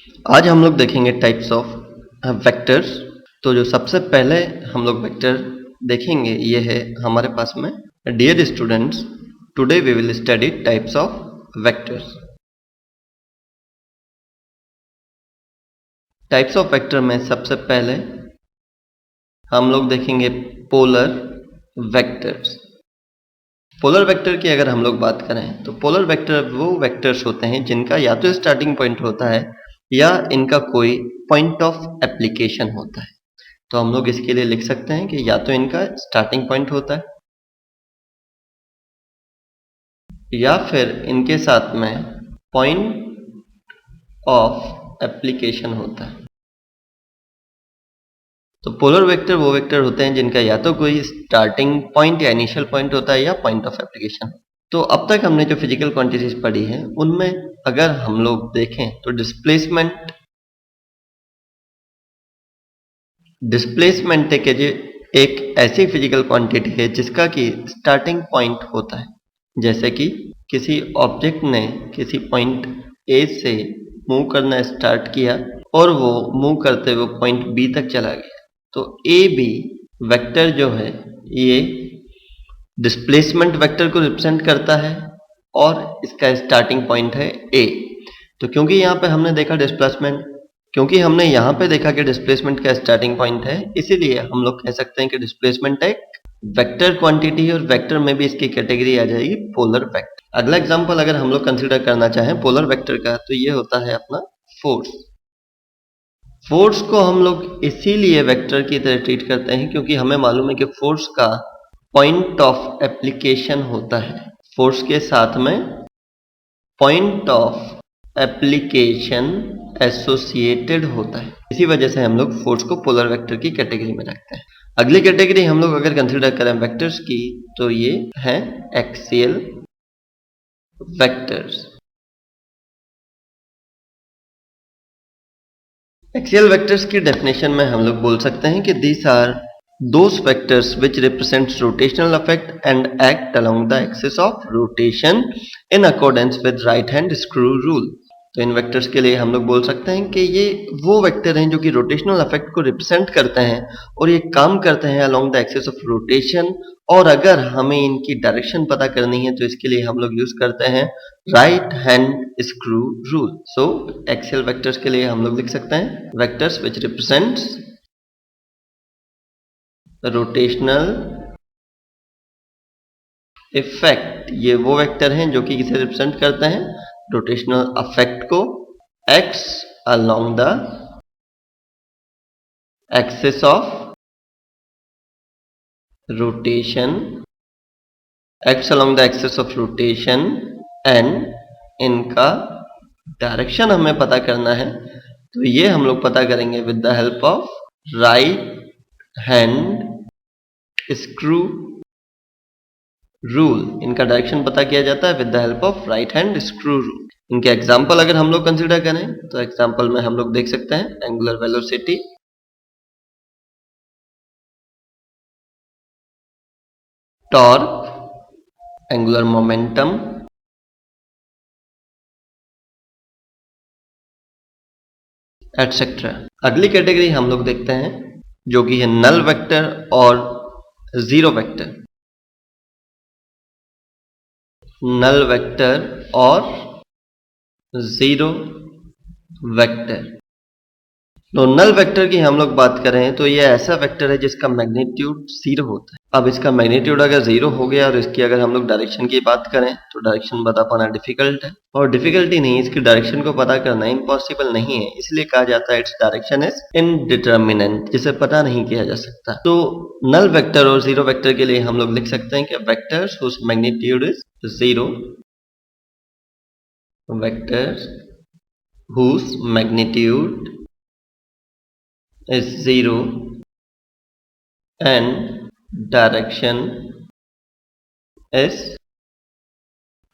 आज हम लोग देखेंगे टाइप्स ऑफ वेक्टर्स। तो जो सबसे पहले हम लोग वेक्टर देखेंगे ये है हमारे पास में dear students, today we will study types of vectors. Types of vector में सबसे पहले हम लोग देखेंगे पोलर वेक्टर्स। पोलर वेक्टर की अगर हम लोग बात करें तो पोलर वेक्टर वो वेक्टर्स होते हैं जिनका या तो स्टार्टिंग पॉइंट होता है या इनका कोई पॉइंट ऑफ एप्लीकेशन होता है। तो हम लोग इसके लिए लिख सकते हैं कि या तो इनका स्टार्टिंग पॉइंट होता है या फिर इनके साथ में पॉइंट ऑफ एप्लीकेशन होता है। तो पोलर वेक्टर वो वेक्टर होते हैं जिनका या तो कोई स्टार्टिंग पॉइंट या इनिशियल पॉइंट होता है या पॉइंट ऑफ एप्लीकेशन। तो अब तक हमने जो फिजिकल क्वांटिटीज पढ़ी हैं उनमें अगर हम लोग देखें तो डिस्प्लेसमेंट एक ऐसी फिजिकल क्वांटिटी है जिसका कि स्टार्टिंग पॉइंट होता है। जैसे कि किसी ऑब्जेक्ट ने किसी पॉइंट ए से मूव करना स्टार्ट किया और वो मूव करते हुए पॉइंट बी तक चला गया। तो ए बी वेक्टर जो है ये डिस्प्लेसमेंट वेक्टर को रिप्रेजेंट करता है और इसका स्टार्टिंग पॉइंट है ए। तो क्योंकि हमने यहाँ पे देखा कि डिस्प्लेसमेंट का स्टार्टिंग पॉइंट है, इसीलिए हम लोग कह सकते हैं कि डिस्प्लेसमेंट एक वेक्टर क्वांटिटी और वेक्टर में भी इसकी कैटेगरी आ जाएगी पोलर वेक्टर। अगला एग्जांपल अगर हम लोग कंसीडर करना चाहें पोलर वेक्टर का तो ये होता है अपना फोर्स। फोर्स को हम लोग इसीलिए वेक्टर की तरह ट्रीट करते हैं क्योंकि हमें मालूम है कि फोर्स का पॉइंट ऑफ एप्लीकेशन होता है। फोर्स के साथ में पॉइंट ऑफ एप्लीकेशन एसोसिएटेड होता है, इसी वजह से हम लोग फोर्स को पोलर वेक्टर की कैटेगरी में रखते हैं। अगली कैटेगरी हम लोग अगर कंसीडर करें वेक्टर्स की तो ये है एक्सियल वेक्टर्स। एक्सियल वेक्टर्स की डेफिनेशन में हम लोग बोल सकते हैं कि these are those vectors which represents rotational effect and act along the axis of rotation in accordance with right hand screw rule। तो इन वेक्टर्स के लिए हम लोग बोल सकते हैं कि ये वो वेक्टर हैं जो कि रोटेशनल इफेक्ट को रिप्रेजेंट करते हैं और ये काम करते हैं along the axis of rotation. और अगर हमें इनकी डायरेक्शन पता करनी है तो इसके लिए हम लोग यूज करते हैं राइट हैंड स्क्रू रूल। सो एक्सियल वेक्टर्स के लिए हम लोग लिख सकते हैं वेक्टर्स विच रिप्रेजेंट्स रोटेशनल इफेक्ट। ये वो वेक्टर हैं जो कि किसे रिप्रेजेंट करते हैं रोटेशनल इफेक्ट को x along the axis of rotation, x along the axis of rotation and इनका डायरेक्शन हमें पता करना है। तो ये हम लोग पता करेंगे with the help of right hand screw rule. इनका डायरेक्शन पता किया जाता है with the help of right hand screw rule. इनके एग्जांपल अगर हम लोग कंसीडर करें तो एग्जांपल में हम लोग देख सकते हैं angular velocity, torque, angular momentum, etcetera. अगली कैटेगरी हम लोग देखते हैं जो कि है नल वेक्टर और जीरो वेक्टर। नल वेक्टर और जीरो वेक्टर। तो नल वेक्टर की हम लोग बात करें तो ये ऐसा वेक्टर है जिसका मैग्नीट्यूड जीरो होता है। अब इसका मैग्नीट्यूड अगर जीरो हो गया और इसकी अगर हम लोग डायरेक्शन की बात करें तो डायरेक्शन बता पाना डिफिकल्ट है, और डिफिकल्टी नहीं, इसकी डायरेक्शन को पता करना इम्पॉसिबल नहीं है, इसलिए कहा जाता है इट्स डायरेक्शन इज इनडिटरमिनेंट, जिसे पता नहीं किया जा सकता। तो नल वेक्टर और जीरो वेक्टर के लिए हम लोग लिख सकते हैं कि vectors whose magnitude is zero, vectors whose magnitude is zero and direction is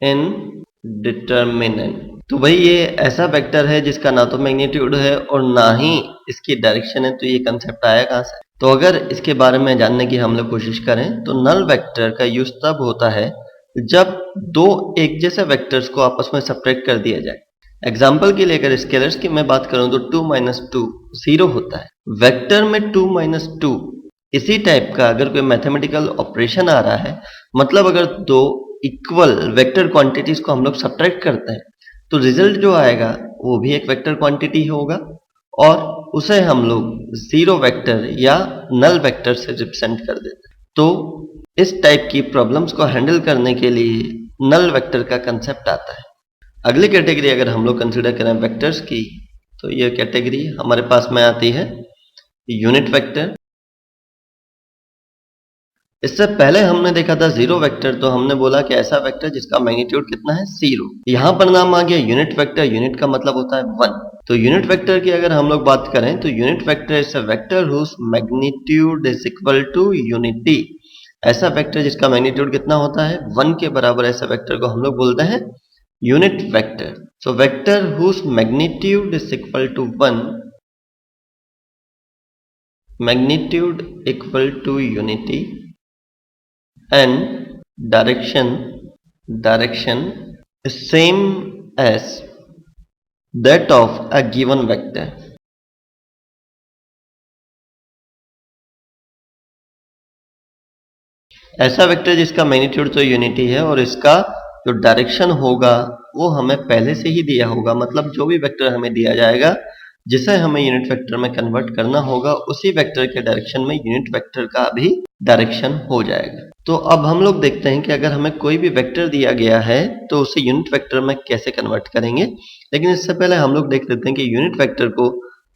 indeterminate। तो भाई ये ऐसा वेक्टर है जिसका ना तो मैग्नीट्यूड है और ना ही इसकी डायरेक्शन है। तो ये कंसेप्ट आया कहाँ से? तो अगर इसके बारे में जानने की हम लोग कोशिश करें तो नल वेक्टर का यूज तब होता है जब दो एक जैसे वेक्टर्स को आपस में सेपरेट कर दिया जाए। एग्जाम्पल के लिए अगर स्केलर्स की मैं बात करूं तो 2 माइनस 2 0 होता है। वेक्टर में 2 माइनस 2 इसी टाइप का अगर कोई मैथमेटिकल ऑपरेशन आ रहा है, मतलब अगर दो इक्वल वेक्टर क्वांटिटीज को हम लोग सब्ट्रैक्ट करते हैं तो रिजल्ट जो आएगा वो भी एक वेक्टर क्वांटिटी होगा और उसे हम लोग जीरो वेक्टर या नल वेक्टर से रिप्रेजेंट कर देते हैं। तो इस टाइप की प्रॉब्लम्स को हैंडल करने के लिए नल वेक्टर का कंसेप्ट आता है। अगली कैटेगरी अगर हम लोग कंसिडर करें वेक्टर्स की, तो ये कैटेगरी हमारे पास में आती है यूनिट वेक्टर। इससे पहले हमने देखा था जीरो वेक्टर, तो हमने बोला कि ऐसा वेक्टर जिसका मैग्नीट्यूड कितना है, जीरो। यहां पर नाम आ गया यूनिट वेक्टर। यूनिट का मतलब होता है वन। तो यूनिट वेक्टर की अगर हम लोग बात करें तो unit vector is a vector whose magnitude is equal to unity. ऐसा वेक्टर जिसका मैग्नीट्यूड कितना होता है, वन के बराबर, ऐसा वेक्टर को हम लोग बोलते हैं unit vector. So vector whose magnitude is equal to 1, magnitude equal to unity, and direction is same as that of a given vector. ऐसा वेक्टर जिसका मैग्नीट्यूड तो यूनिटी है और इसका जो डायरेक्शन होगा वो हमें पहले से ही दिया होगा, मतलब जो भी वेक्टर हमें दिया जाएगा जिसे हमें यूनिट वेक्टर में कन्वर्ट करना होगा, उसी वेक्टर के डायरेक्शन में यूनिट वेक्टर का भी डायरेक्शन हो जाएगा। तो अब हम लोग देखते हैं कि अगर हमें कोई भी वेक्टर दिया गया है तो उसे यूनिट वेक्टर में कैसे कन्वर्ट करेंगे। लेकिन इससे पहले हम लोग देख लेते हैं कि यूनिट वेक्टर को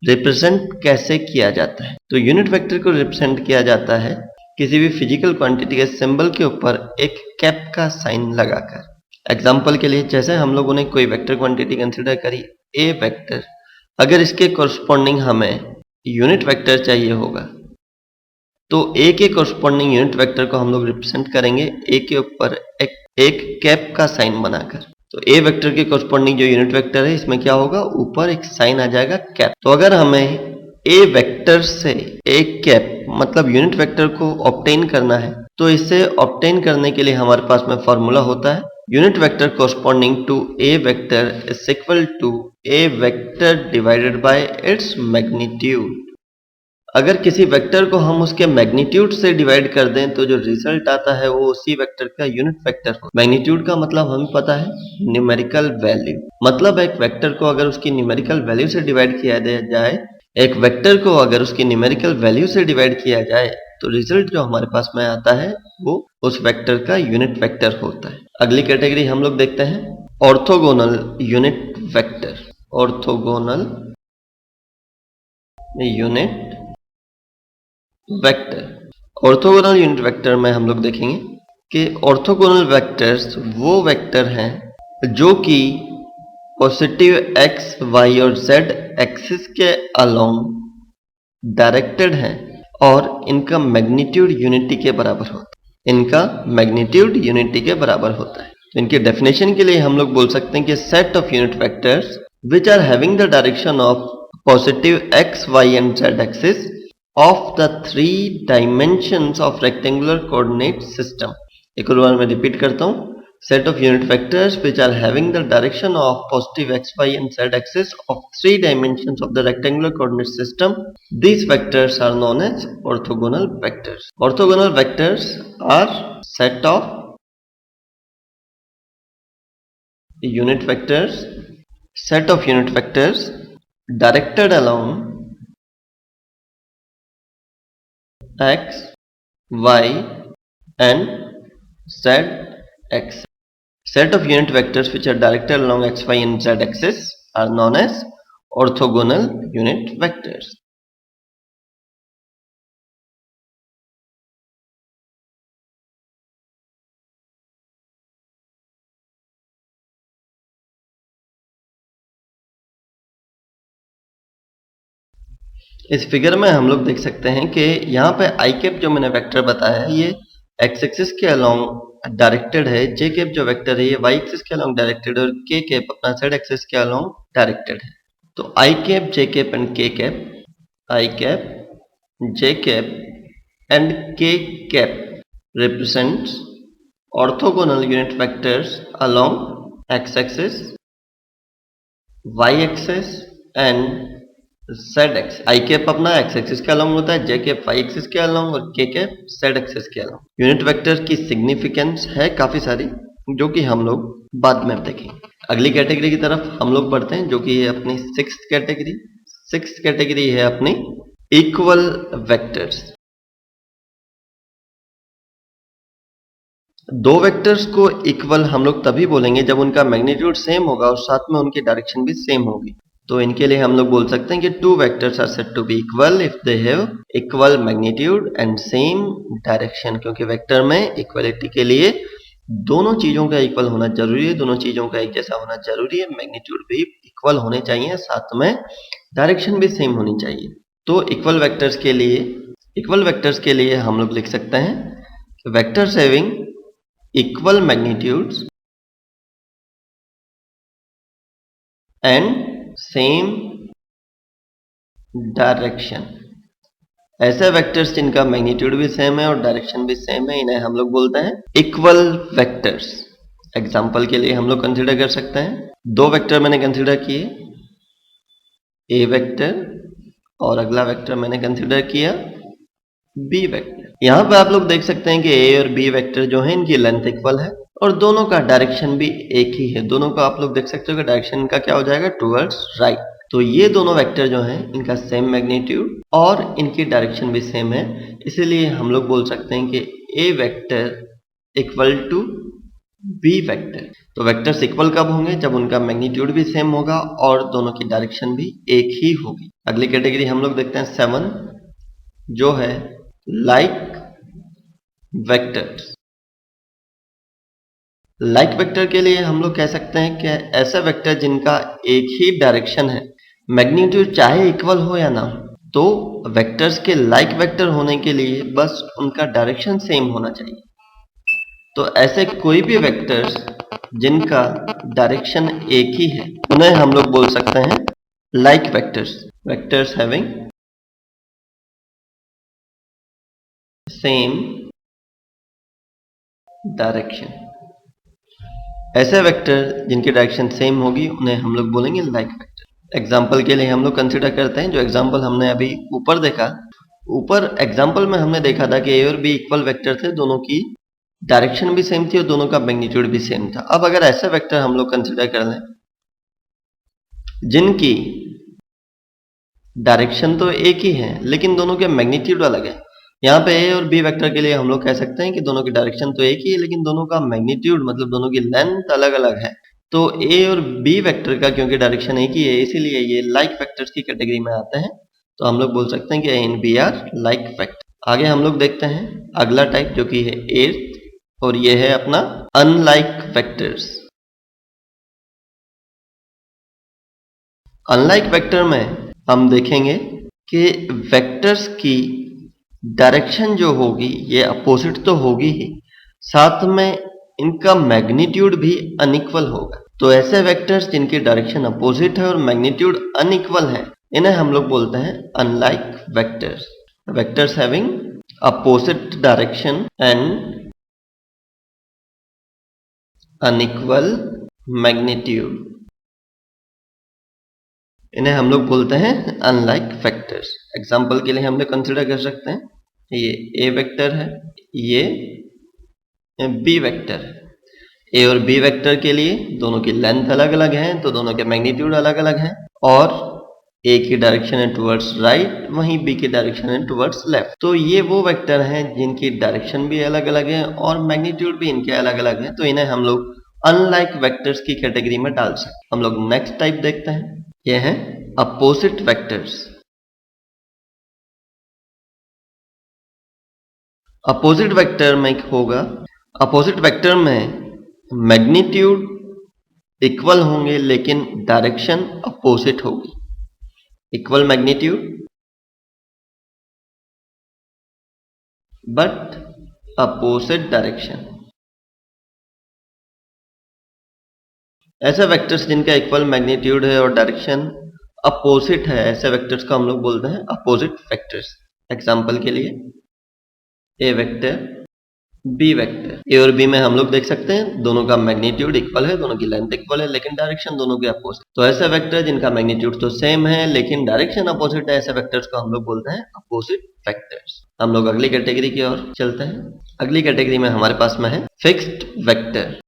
रिप्रेजेंट कैसे किया जाता है। तो यूनिट वेक्टर को रिप्रेजेंट किया जाता है किसी भी फिजिकल क्वांटिटी के सिंबल के ऊपर एक कैप का साइन लगाकर। एग्जाम्पल के लिए, जैसे हम लोगों ने कोई वेक्टर क्वांटिटी कंसिडर करी ए वेक्टर, अगर इसके कोरस्पॉन्डिंग हमें यूनिट वेक्टर चाहिए होगा तो ए के कोरस्पॉन्डिंग यूनिट वेक्टर को हम लोग रिप्रेजेंट करेंगे ए के ऊपर एक कैप का साइन बनाकर। तो ए वेक्टर के कोरस्पॉन्डिंग जो यूनिट वेक्टर है इसमें क्या होगा, ऊपर एक साइन आ जाएगा कैप। तो अगर हमें ए वेक्टर से एक कैप मतलब यूनिट वेक्टर को ऑब्टेन करना है तो इसे ऑब्टेन करने के लिए हमारे पास में फॉर्मूला होता है unit vector corresponding to a vector is equal to a vector divided by its magnitude. अगर किसी वेक्टर को हम उसके मैग्नीट्यूड से डिवाइड कर दें तो जो रिजल्ट आता है वो उसी वेक्टर का यूनिट वेक्टर हो। मैग्नीट्यूड का मतलब हमें पता है न्यूमेरिकल वैल्यू, मतलब एक वेक्टर को अगर उसकी न्यूमेरिकल वैल्यू से डिवाइड किया जाए, एक वेक्टर को अगर उसकी न्यूमेरिकल वैल्यू से डिवाइड किया जाए तो रिजल्ट जो हमारे पास में आता है वो उस वेक्टर का यूनिट वेक्टर होता है। अगली कैटेगरी हम लोग देखते हैं orthogonal unit vector. Orthogonal unit vector. Orthogonal unit vector में हम लोग देखेंगे कि ऑर्थोगोनल वेक्टर्स वो वेक्टर हैं जो कि पॉजिटिव एक्स वाई और जेड एक्सिस के अलोंग डायरेक्टेड हैं और इनका मैग्नीट्यूड यूनिटी के बराबर होता है। इनका मैग्नीट्यूड यूनिटी के बराबर होता है। तो इनके डेफिनेशन के लिए हम लोग बोल सकते हैं कि set of unit vectors which are having the direction of positive X Y and Z axis of the three dimensions of rectangular coordinate system। एक और बार मैं रिपीट करता हूं, set of unit vectors which are having the direction of positive x, y and z axis of three dimensions of the rectangular coordinate system, these vectors are known as orthogonal vectors। Orthogonal vectors are set of unit vectors directed along x, y and z axis। Set of unit vectors which are directed along x, y and z axis are known as orthogonal unit vectors। इस figure में हम लोग देख सकते हैं कि यहाँ पे आई कैप जो मैंने वेक्टर बताया है ये एक्स एक्सिस के अलोंग डायरेक्टेड है, जे कैप जो वेक्टर है ये वाई एक्सिस के अलोंग डायरेक्टेड और के कैप अपना जेड एक्सिस के अलोंग डायरेक्टेड है। तो I cap, J cap and K cap, I cap, J cap and K cap represents orthogonal unit vectors along x axis Y axis and Z axis. I cap अपना X axis के along होता है, J cap Y axis के along और K cap Z axis के along. Unit vector की significance है काफी सारी, जो कि हम लोग बाद में देखेंगे। अगली कैटेगरी की तरफ हम लोग बढ़ते हैं, जो कि है अपनी सिक्स्थ कैटेगरी। सिक्स्थ कैटेगरी है अपनी इक्वल वेक्टर्स। दो वेक्टर्स को इक्वल हम लोग तभी बोलेंगे जब उनका मैग्नीट्यूड सेम होगा और साथ में उनकी डायरेक्शन भी सेम होगी। तो इनके लिए हम लोग बोल सकते हैं कि two vectors are said to be equal if they have equal magnitude and same direction. क्योंकि वेक्टर में इक्वलिटी के लिए दोनों चीजों का इक्वल होना जरूरी है, दोनों चीजों का एक जैसा होना जरूरी है, मैग्नीट्यूड भी इक्वल होने चाहिए, साथ में डायरेक्शन भी सेम होनी चाहिए। तो इक्वल वेक्टर्स के लिए हम लोग लिख सकते हैं vectors having equal magnitudes and same direction. ऐसे वेक्टर्स जिनका मैग्नीट्यूड भी सेम है और डायरेक्शन भी सेम है, इन्हें हम लोग बोलते हैं इक्वल वेक्टर्स। एग्जाम्पल के लिए हम लोग कंसिडर कर सकते हैं, दो वेक्टर मैंने कंसिडर किए, ए वेक्टर और अगला वेक्टर मैंने कंसिडर किया बी वेक्टर। यहां पे आप लोग देख सकते हैं कि ए और बी वेक्टर जो है इनकी लेंथ इक्वल है और दोनों का डायरेक्शन भी एक ही है। दोनों का आप लोग देख सकते हो कि डायरेक्शन इनका क्या हो जाएगा, टुवर्ड्स राइट। तो ये दोनों वेक्टर जो हैं इनका सेम मैग्नीट्यूड और इनकी डायरेक्शन भी सेम है, इसीलिए हम लोग बोल सकते हैं कि A vector equal to B vector. तो वेक्टर्स इक्वल कब होंगे, जब उनका मैग्नीट्यूड भी सेम होगा और दोनों की डायरेक्शन भी एक ही होगी। अगली कैटेगरी हम लोग देखते हैं 7, जो है लाइक वेक्टर्स। लाइक वेक्टर के लिए हम लोग कह सकते हैं कि ऐसा वेक्टर जिनका एक ही डायरेक्शन है, मैग्नीट्यूड चाहे इक्वल हो या ना हो, तो वेक्टर्स के लाइक वेक्टर होने के लिए बस उनका डायरेक्शन सेम होना चाहिए। तो ऐसे कोई भी वेक्टर्स जिनका डायरेक्शन एक ही है, उन्हें हम लोग बोल सकते हैं like vectors. Vectors having same direction. ऐसे वेक्टर जिनकी डायरेक्शन सेम होगी उन्हें हम लोग बोलेंगे लाइक वेक्टर। एग्जाम्पल के लिए हम लोग कंसिडर करते हैं जो एग्जाम्पल हमने अभी ऊपर देखा। ऊपर एग्जाम्पल में हमने देखा था कि ए और बी इक्वल वेक्टर थे, दोनों की डायरेक्शन भी सेम थी और दोनों का मैग्नीट्यूड भी सेम था। अब अगर ऐसे वेक्टर हम लोग कंसिडर कर लें जिनकी डायरेक्शन तो एक ही है लेकिन दोनों के मैग्नीट्यूड अलग है। यहाँ पे ए और बी वेक्टर के लिए हम लोग कह सकते हैं कि दोनों की डायरेक्शन तो एक ही है लेकिन दोनों का मैग्नीट्यूड मतलब दोनों की लेंथ अलग अलग है। तो ए और बी वेक्टर का क्योंकि डायरेक्शन एक ही है, इसीलिए ये लाइक वेक्टर्स की कैटेगरी में आते हैं। तो हम लोग बोल सकते हैं कि A and B are like vector. आगे हम लोग देखते हैं अगला टाइप, जो कि है एथ, और ये है अपना अनलाइक वेक्टर्स। अनलाइक वेक्टर में हम देखेंगे कि वेक्टर्स की डायरेक्शन जो होगी ये अपोजिट तो होगी ही, साथ में इनका मैग्नीट्यूड भी अनइक्वल होगा। तो ऐसे वेक्टर्स जिनकी डायरेक्शन अपोजिट है और मैग्नीट्यूड अनइक्वल है, इन्हें हम लोग बोलते हैं unlike vectors. Vectors having opposite direction and unequal magnitude, इन्हें हम लोग बोलते हैं अनलाइक वेक्टर्स। एग्जाम्पल के लिए हम लोग कंसिडर कर सकते हैं, ये ए वेक्टर है, ये बी वेक्टर है। ए और बी वेक्टर के लिए दोनों की लेंथ अलग अलग है, तो दोनों के मैग्नीट्यूड अलग अलग है, और ए की डायरेक्शन है टुवर्ड्स राइट, वहीं बी की डायरेक्शन है टुवर्ड्स लेफ्ट। तो ये वो वेक्टर हैं जिनकी डायरेक्शन भी अलग अलग है और मैग्नीट्यूड भी इनके अलग अलग है, तो इन्हें हम लोग अनलाइक वेक्टर्स की कैटेगरी में डाल सकते हैं। हम लोग नेक्स्ट टाइप देखते हैं, ये है अपोजिट वेक्टर्स। अपोजिट वेक्टर में होगा, अपोजिट वेक्टर में मैग्नीट्यूड इक्वल होंगे लेकिन डायरेक्शन अपोजिट होगी। Equal magnitude but opposite direction. ऐसे वेक्टर्स जिनका इक्वल मैग्नीट्यूड है और डायरेक्शन अपोजिट है, ऐसे वेक्टर्स को हम लोग बोलते हैं अपोजिट वेक्टर्स। एग्जाम्पल के लिए ए वेक्टर बी वेक्टर, ए और बी में हम लोग देख सकते हैं दोनों का मैग्नीट्यूड इक्वल है, दोनों की लेंथ इक्वल है, लेकिन डायरेक्शन दोनों के अपोजिट। तो ऐसे वेक्टर जिनका मैग्नीट्यूड तो सेम है लेकिन डायरेक्शन अपोजिट है, ऐसे वेक्टर्स को हम लोग बोलते हैं अपोजिट वेक्टर्स। हम लोग अगली कैटेगरी की ओर चलते हैं। अगली कैटेगरी में हमारे पास में है फिक्स्ड वेक्टर।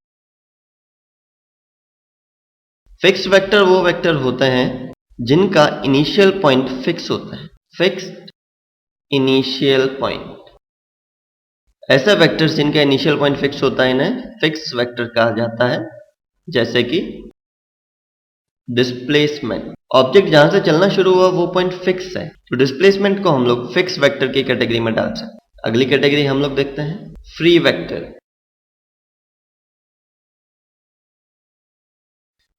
फिक्स्ड वेक्टर वो वेक्टर होते हैं जिनका इनिशियल पॉइंट फिक्स होता है। फिक्स्ड इनिशियल पॉइंट, ऐसे वेक्टर्स जिनका इनिशियल पॉइंट फिक्स होता है इन्हें फिक्स वेक्टर कहा जाता है। जैसे कि डिस्प्लेसमेंट, ऑब्जेक्ट जहां से चलना शुरू हुआ वो पॉइंट फिक्स है, तो डिस्प्लेसमेंट को हम लोग फिक्स वेक्टर की कैटेगरी में डाल सकते हैं। अगली कैटेगरी हम लोग देखते हैं फ्री वेक्टर।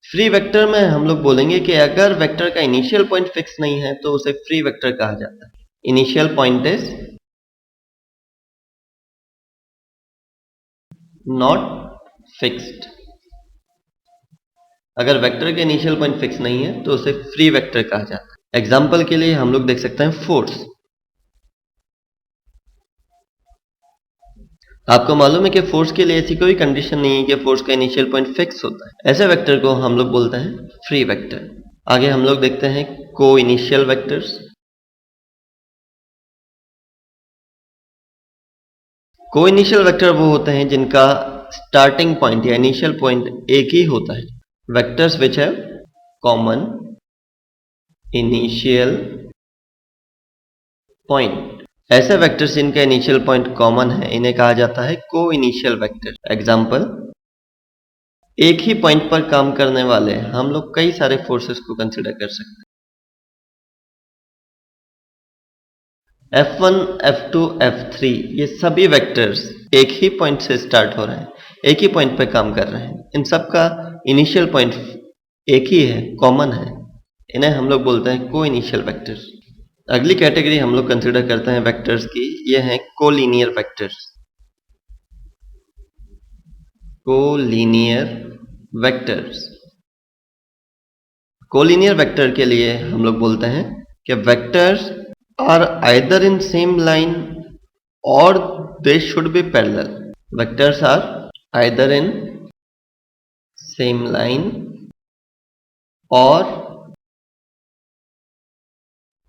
फ्री वेक्टर में हम लोग बोलेंगे कि अगर वेक्टर का इनिशियल पॉइंट फिक्स नहीं है तो उसे फ्री वेक्टर कहा जाता है। Initial point is not fixed. अगर वेक्टर के इनिशियल पॉइंट फिक्स नहीं है तो उसे फ्री वेक्टर कहा जाता है। एग्जाम्पल के लिए हम लोग देख सकते हैं फोर्स। आपको मालूम है कि फोर्स के लिए ऐसी कोई कंडीशन नहीं है कि फोर्स का इनिशियल पॉइंट फिक्स होता है। ऐसे वेक्टर को हम लोग बोलते हैं फ्री वेक्टर। आगे हम लोग देखते हैं को इनिशियल वेक्टर्स। को इनिशियल वेक्टर वो होते हैं जिनका स्टार्टिंग पॉइंट या इनिशियल पॉइंट एक ही होता है। Vectors which have common initial point, ऐसे वेक्टर्स जिनका इनिशियल पॉइंट कॉमन है इन्हें कहा जाता है को इनिशियल वेक्टर। एग्जाम्पल, एक ही पॉइंट पर काम करने वाले हम लोग कई सारे फोर्सेस को कंसिडर कर सकते हैं। F1, F2, F3 ये सभी वेक्टर्स एक ही पॉइंट से स्टार्ट हो रहे हैं, एक ही पॉइंट पर काम कर रहे हैं। इन सब का इनिशियल पॉइंट एक ही है, कॉमन है। इन्हें हम लोग बोलते हैं को इनिशियल वेक्टर्स। अगली कैटेगरी हम लोग कंसिडर करते हैं वेक्टर्स की, ये हैं collinear vectors. Collinear vectors, collinear vector के लिए हम लोग बोलते हैं कि vectors are either in same line और they should be parallel. Vectors are either in same line और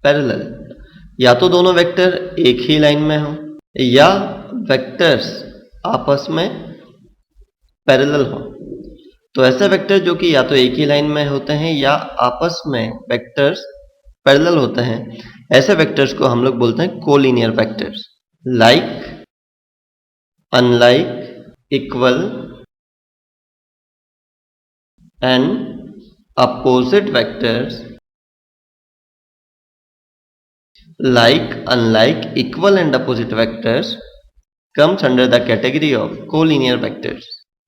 पैरेलल, या तो दोनों वेक्टर एक ही लाइन में हो या वेक्टर्स आपस में पैरेलल हो। तो ऐसे वेक्टर जो कि या तो एक ही लाइन में होते हैं या आपस में वेक्टर्स पैरेलल होते हैं, ऐसे वेक्टर्स को हम लोग बोलते हैं collinear vectors. Like, unlike, equal and opposite vectors. Like, unlike, equal and opposite vectors comes under the category of collinear vectors.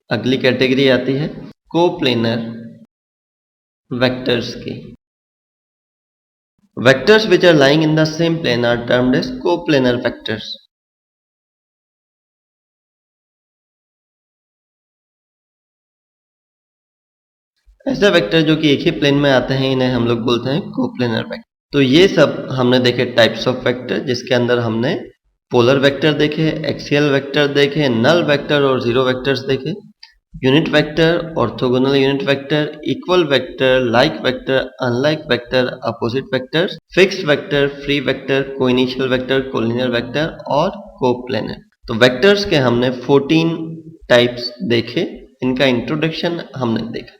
अगली कैटेगरी आती है कोप्लेनर वेक्टर्स की। Vectors which are lying in the same plane are termed as coplanar vectors. ऐसे vector जो कि एक ही plane में आते हैं इन्हें हम लोग बोलते हैं कोप्लेनर वेक्टर। तो ये सब हमने देखे टाइप्स ऑफ वेक्टर, जिसके अंदर हमने पोलर वेक्टर देखे, एक्सियल वेक्टर देखे, नल वेक्टर और जीरो वेक्टर्स देखे, unit vector, orthogonal unit vector, equal vector, like vector, unlike vector, opposite vector, fixed vector, free vector, coinitial vector, collinear vector और coplanar. तो vectors के हमने 14 types देखे, इनका इंट्रोडक्शन हमने देखा।